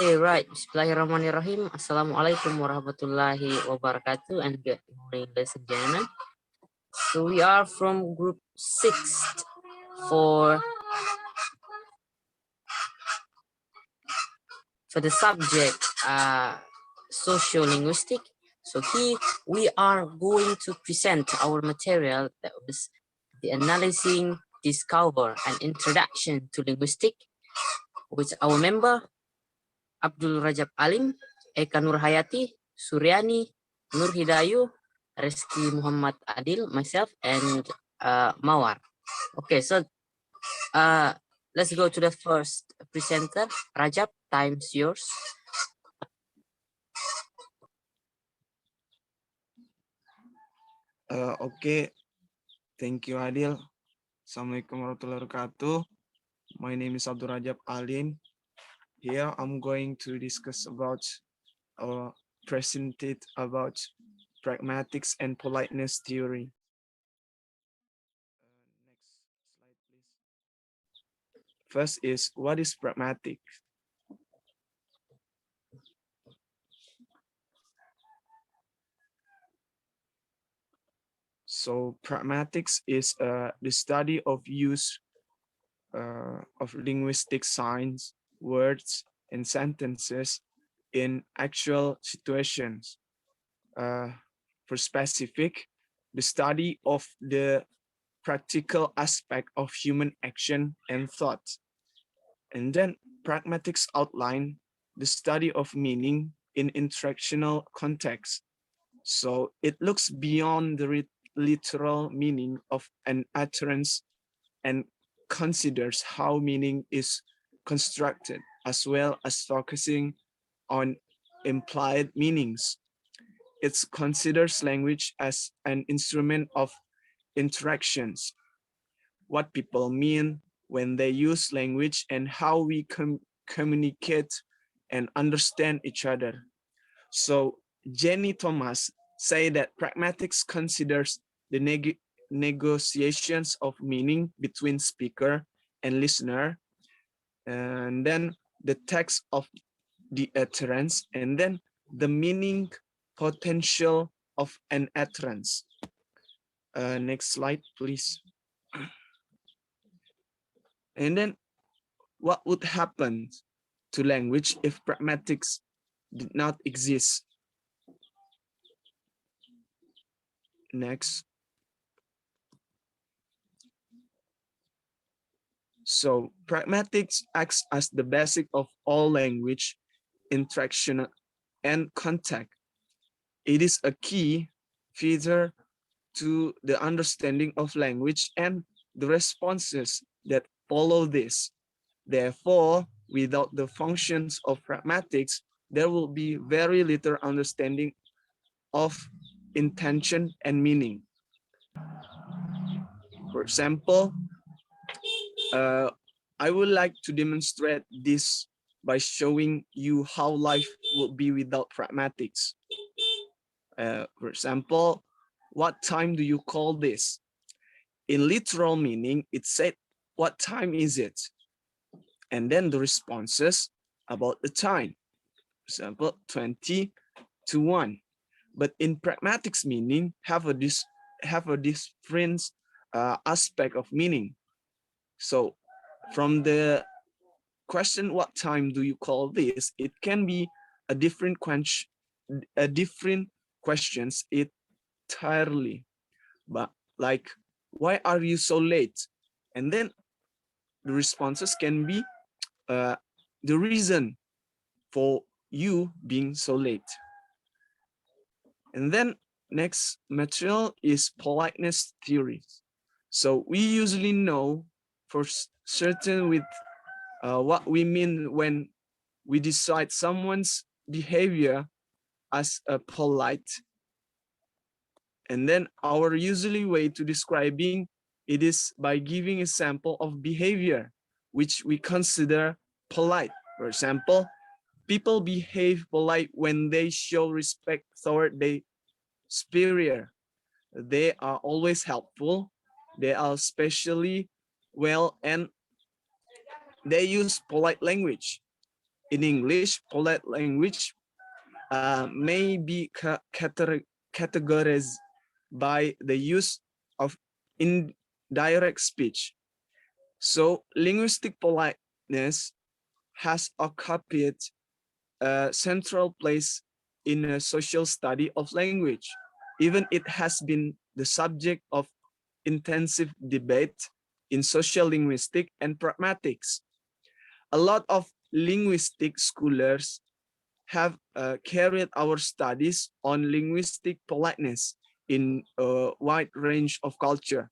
Okay, right. Bismillahirrahmanirrahim. Assalamualaikum warahmatullahi wabarakatuh, and good morning, ladies and gentlemen. So we are from group 6 for the subject sociolinguistic. So here we are going to present our material that was the analyzing, discover, and introduction to linguistic, with our member Abdul Rajab Ali, Eka Nurhayati, Surianj, Norhidayu, Rezky Muhammad Adil, myself, and Mawar. Okay, so let's go to the first presenter. Rajab, time's yours. Okay, thank you Adil. Assalamualaikum warahmatullahi wabarakatuh. My name is Abdul Rajab Ali. Here I'm going to discuss about presented about pragmatics and politeness theory. Next slide, please. First is, what is pragmatic? So pragmatics is the study of use of linguistic signs, words, and sentences in actual situations. For specific, the study of the practical aspect of human action and thought. And then pragmatics outline the study of meaning in interactional context. So it looks beyond the literal meaning of an utterance and considers how meaning is constructed, as well as focusing on implied meanings. It considers language as an instrument of interactions, what people mean when they use language, and how we communicate and understand each other. So Jenny Thomas say that pragmatics considers the negotiations of meaning between speaker and listener, and then the text of the utterance, and then the meaning potential of an utterance. Next slide, please. And then what would happen to language if pragmatics did not exist? Next. So pragmatics acts as the basic of all language interaction and contact. It is a key feature to the understanding of language and the responses that follow this. Therefore, without the functions of pragmatics, there will be very little understanding of intention and meaning. For example, I would like to demonstrate this by showing you how life would be without pragmatics. For example, what time do you call this? In literal meaning, it said, what time is it? And then the responses about the time. For example, 20 to 1. But in pragmatics meaning, have a different aspect of meaning. So from the question, what time do you call this? It can be a different questions entirely. But like, why are you so late? And then the responses can be the reason for you being so late. And then next material is politeness theory. So we usually know for certain with what we mean when we decide someone's behavior as a polite. And then our usually way to describing it is by giving a sample of behavior, which we consider polite. For example, people behave polite when they show respect toward their superior. They are always helpful. They are especially well, and they use polite language. In English, polite language may be categorized by the use of indirect speech. So linguistic politeness has occupied a central place in a social study of language. Even it has been the subject of intensive debate in social linguistics and pragmatics. A lot of linguistic scholars have carried our studies on linguistic politeness in a wide range of culture.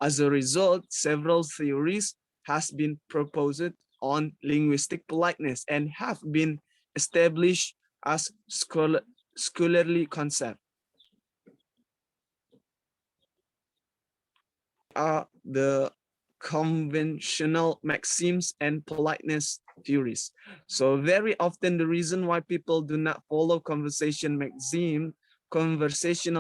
As a result, several theories has been proposed on linguistic politeness and have been established as scholarly concept. The conventional maxims and politeness theories. So very often the reason why people do not follow conversational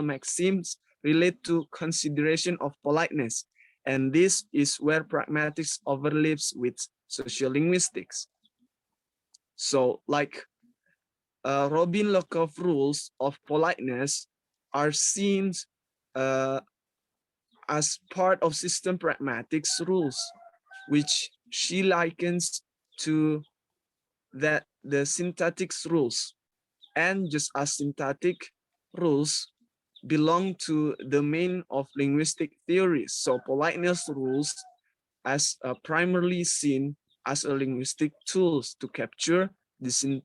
maxims relate to consideration of politeness. And this is where pragmatics overlaps with sociolinguistics. So like Robin Lokoff rules of politeness are seen as part of system pragmatics rules, which she likens to the syntactic rules. And just as syntactic rules belong to the domain of linguistic theories, so politeness rules as primarily seen as a linguistic tools to capture the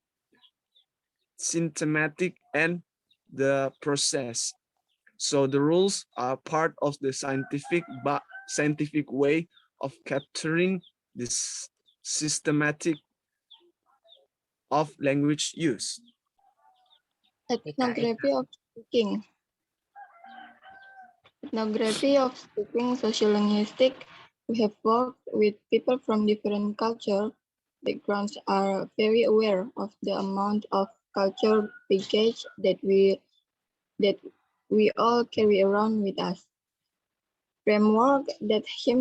syntematic and the process. So the rules are part of the scientific way of capturing this systematic of language use. Ethnography of speaking. Ethnography of speaking sociolinguistic. We have worked with people from different culture backgrounds are very aware of the amount of cultural baggage that we all carry around with us. Framework that he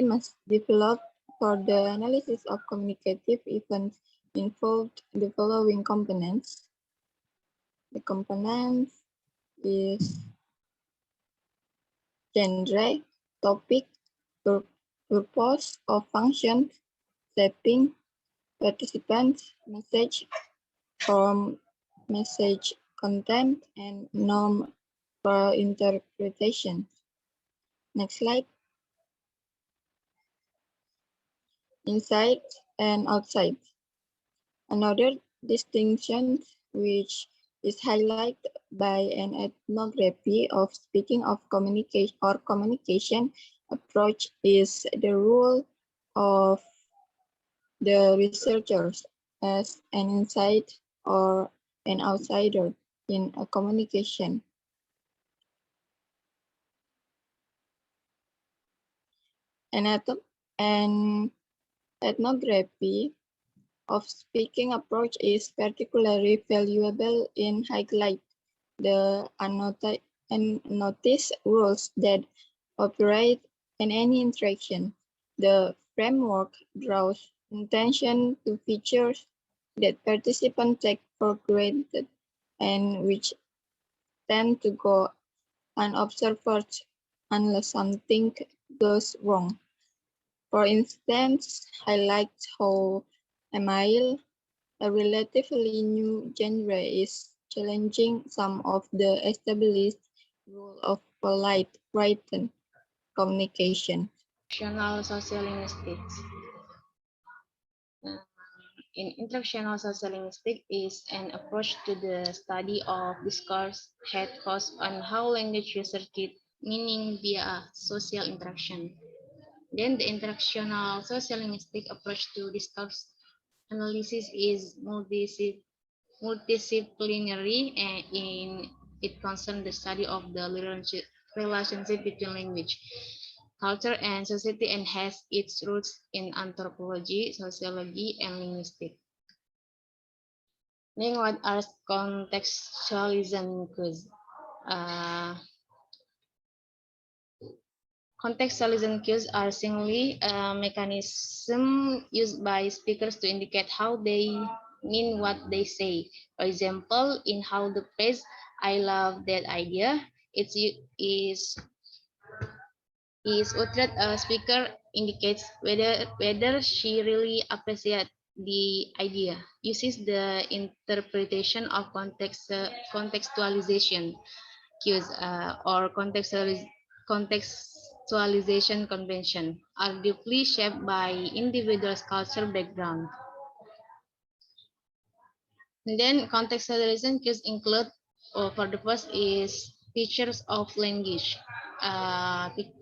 must develop for the analysis of communicative events involved the following components. The components is genre, topic, purpose or function, setting, participants, message, form, message content, and norm for interpretation. Next slide. Inside and outside. Another distinction which is highlighted by an ethnography of speaking of communication approach is the role of the researchers as an inside or an outsider in a communication. An ethnography of speaking approach is particularly valuable in highlight the unnoticed rules that operate in any interaction. The framework draws attention to features that participants take for granted and which tend to go unobserved unless something goes wrong. For instance, highlights how Emile, a relatively new genre, is challenging some of the established rules of polite written communication. Interactional sociolinguistics. In interactional sociolinguistics is an approach to the study of discourse that focuses on how language circuit meaning via social interaction. Then the interactional sociolinguistic approach to discourse analysis is multidisciplinary and it concerns the study of the relationship between language, culture, and society and has its roots in anthropology, sociology, and linguistics. Then what are contextualism? Contextualism cues are simply a mechanism used by speakers to indicate how they mean what they say. For example, in how the phrase "I love that idea" is uttered, a speaker indicates whether she really appreciates the idea. Uses the interpretation of contextualization cues or contextualization convention are deeply shaped by individuals' cultural background. And then contextualization cues include, for the first is features of language.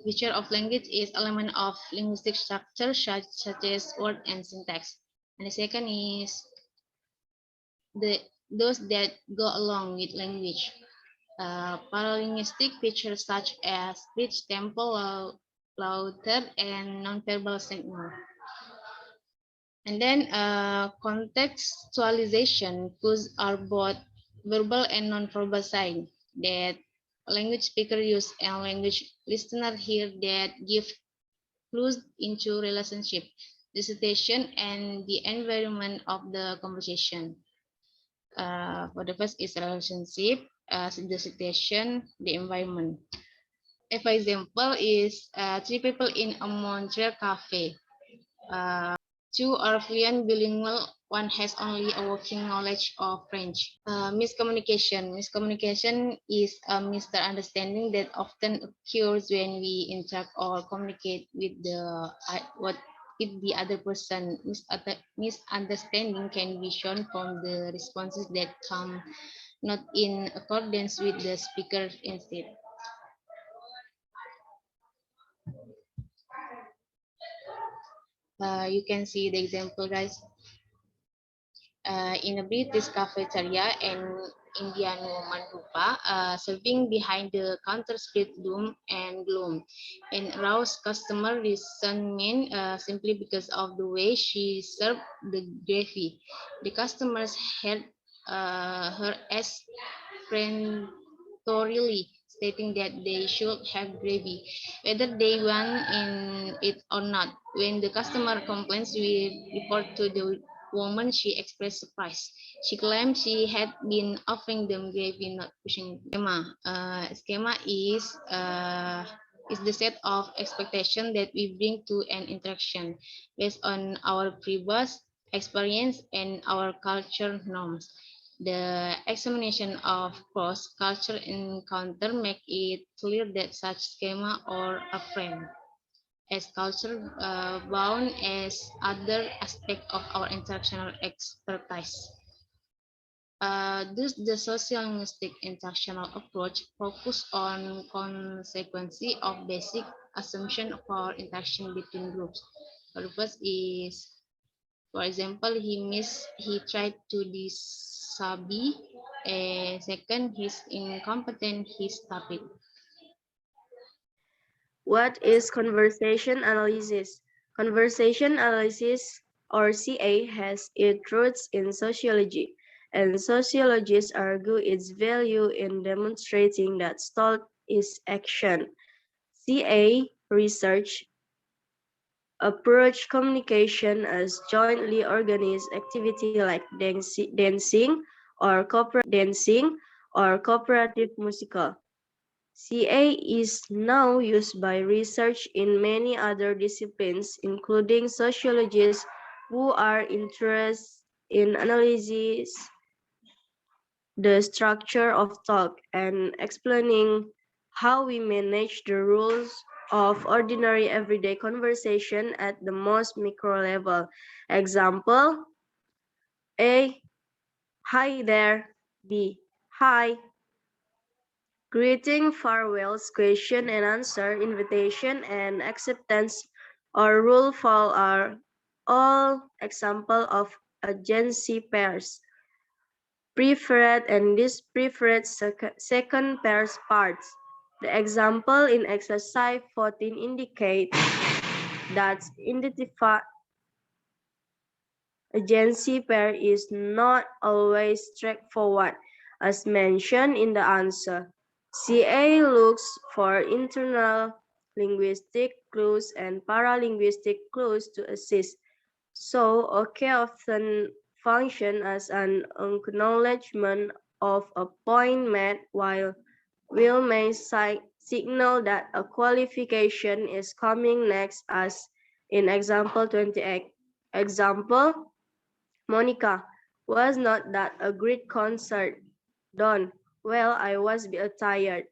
Feature of language is element of linguistic structure such as word and syntax. And the second is the those that go along with language. Paralinguistic features such as speech, tempo, laughter, and nonverbal signal. And then contextualization cues are both verbal and nonverbal signs that language speaker use and language listener hear that give clues into relationship, the situation, and the environment of the conversation. For the first is relationship, the situation, the environment. For example, is three people in a Montreal cafe. Two are fluent bilingual, one has only a working knowledge of French. Miscommunication. Miscommunication is a misunderstanding that often occurs when we interact or communicate with the other person. Misunderstanding can be shown from the responses that come not in accordance with the speaker instead. You can see the example, guys. In a British cafeteria, an Indian woman rupa serving behind the counter split doom and gloom and aroused customer resentment simply because of the way she served the gravy. The customers had her as peremptorily stating that they should have gravy, whether they want in it or not. When the customer complains, we report to the woman. She expressed surprise. She claimed she had been offering them gravy, not pushing schema. Schema is the set of expectation that we bring to an interaction based on our previous experience and our culture norms. The examination of cross-cultural encounter make it clear that such schema or a frame as culture bound as other aspect of our interactional expertise. Thus, the sociolinguistic interactional approach focus on consequency of basic assumption for interaction between groups. The first is, for example, he tried to disabi. Second, he's incompetent, he's stupid. What is conversation analysis? Conversation analysis, or CA, has its roots in sociology, and sociologists argue its value in demonstrating that thought is action. CA research approach communication as jointly organized activity like dancing or cooperative musical. CA is now used by research in many other disciplines, including sociologists who are interested in analyzing the structure of talk and explaining how we manage the rules of ordinary everyday conversation at the most micro level. Example A. Hi there. B. Hi. Greeting, farewells, question and answer, invitation, and acceptance or rule fall are all examples of agency pairs. Preferred and dispreferred second pairs parts. The example in exercise 14 indicate that agency pair is not always straightforward, as mentioned in the answer. CA looks for internal linguistic clues and paralinguistic clues to assist. So, OK often function as an acknowledgement of a point made, while will may signal that a qualification is coming next, as in example 28. Example, Monica, was not that a great concert? Don, well, I was a bit tired.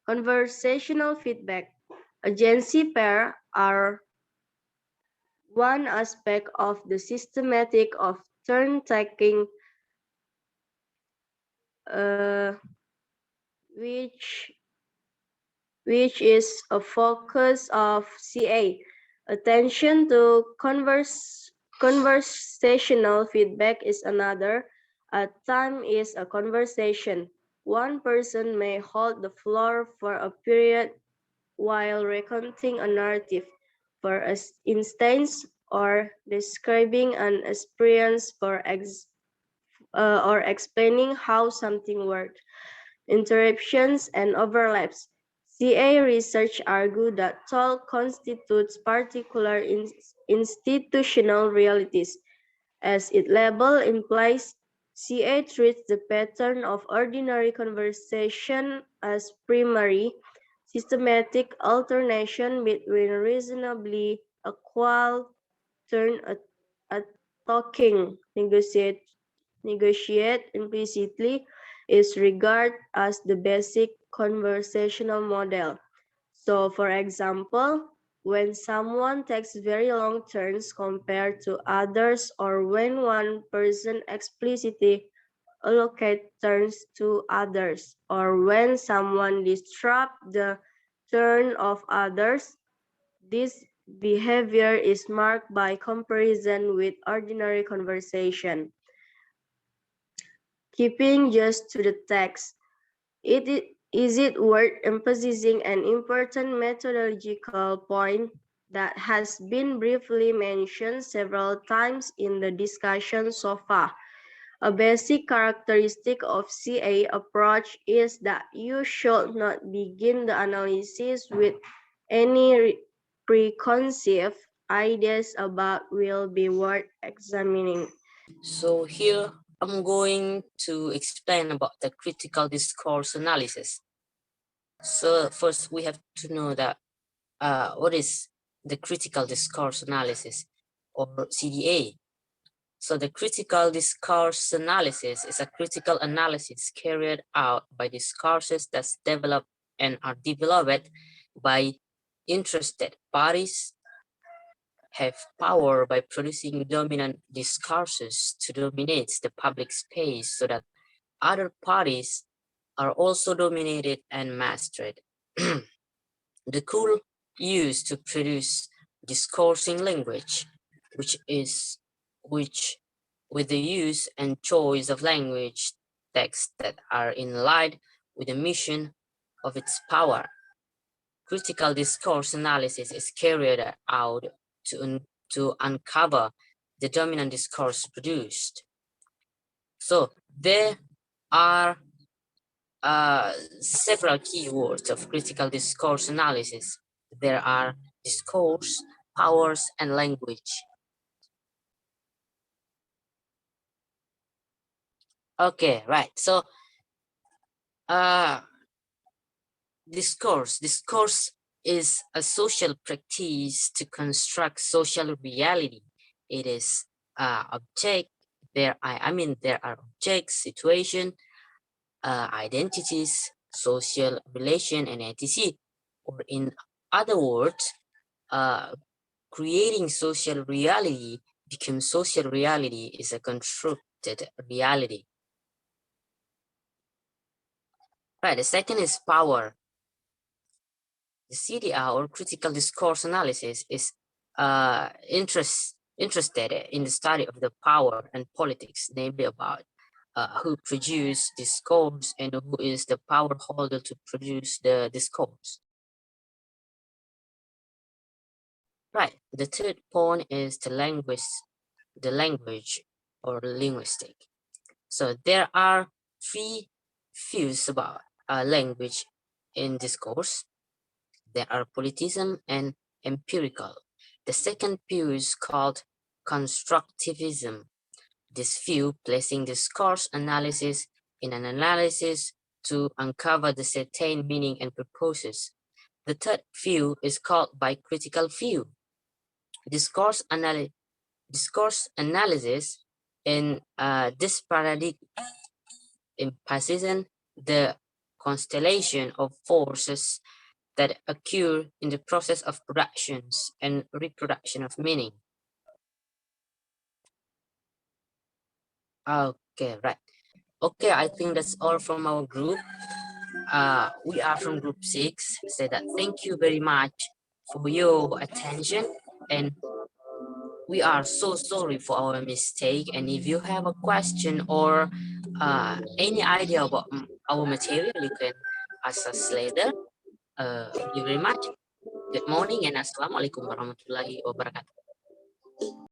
Conversational feedback. Agency pair are one aspect of the systematic of turn-taking, uh, which is a focus of CA. Attention to conversational feedback is another. A time is a conversation. One person may hold the floor for a period while recounting a narrative, for instance, or describing an experience or explaining how something worked. Interruptions and overlaps. CA research argue that talk constitutes particular institutional realities. As its label implies, CA treats the pattern of ordinary conversation as primary, systematic alternation between reasonably equal turn at talking, negotiate implicitly, is regarded as the basic conversational model. So, for example, when someone takes very long turns compared to others, or when one person explicitly allocates turns to others, or when someone disrupts the turn of others, this behavior is marked by comparison with ordinary conversation. Keeping just to the text, is it worth emphasizing an important methodological point that has been briefly mentioned several times in the discussion so far. A basic characteristic of CA approach is that you should not begin the analysis with any preconceived ideas about will be worth examining. So here I'm going to explain about the critical discourse analysis. So first we have to know that what is the critical discourse analysis, or CDA. So the critical discourse analysis is a critical analysis carried out by discourses that develop and are developed by interested parties, have power by producing dominant discourses to dominate the public space so that other parties are also dominated and mastered. The tool used to produce discoursing language, which with the use and choice of language texts that are in line with the mission of its power. Critical discourse analysis is carried out to uncover the dominant discourse produced. So there are several keywords of critical discourse analysis. There are discourse, powers, and language. Okay, right. So discourse is a social practice to construct social reality. It is object there are objects, situation, identities, social relation, and etc. Or in other words, creating social reality becomes social reality is a constructed reality. Right, the second is power. The CDR, or critical discourse analysis, is interested in the study of the power and politics, namely about who produce discourse and who is the power holder to produce the discourse. Right, the third point is the language or linguistic. So there are three views about language in discourse. There are politism and empirical. The second view is called constructivism. This view placing discourse analysis in an analysis to uncover the certain meaning and purposes. The third view is called bicritical view. Discourse analysis in this paradigm emphasizes the constellation of forces that occur in the process of productions and reproduction of meaning. Okay, right. Okay, I think that's all from our group. We are from group 6. Say that thank you very much for your attention, and we are so sorry for our mistake. And if you have a question or any idea about our material, you can ask us later. Thank you very much. Good morning and assalamualaikum warahmatullahi wabarakatuh.